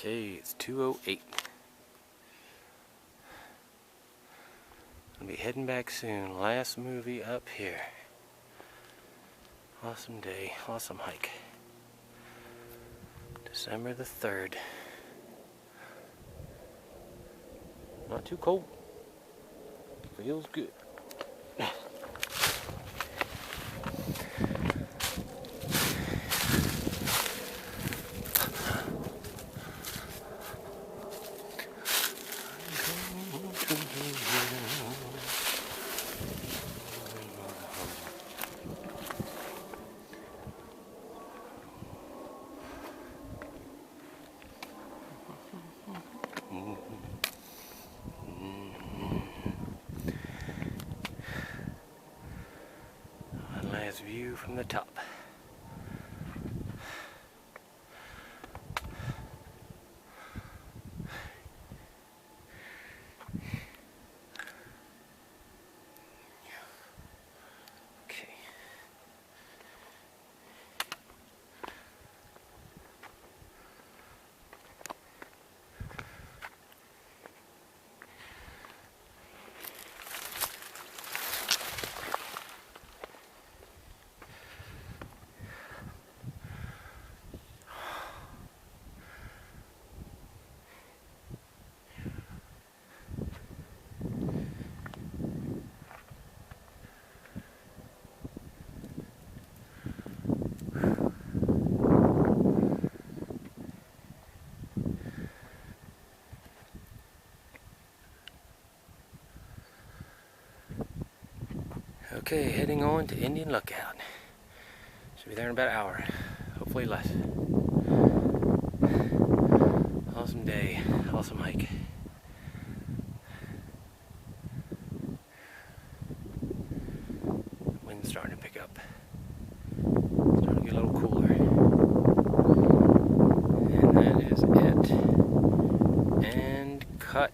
Okay, it's 2:08. I'll be heading back soon. Last movie up here. Awesome day, awesome hike. December the 3rd. Not too cold. Feels good. One last view from the top. Okay, heading on to Indian Lookout. Should be there in about an hour, hopefully less. Awesome day, awesome hike. Wind's starting to pick up. Starting to get a little cooler. And that is it. And cut.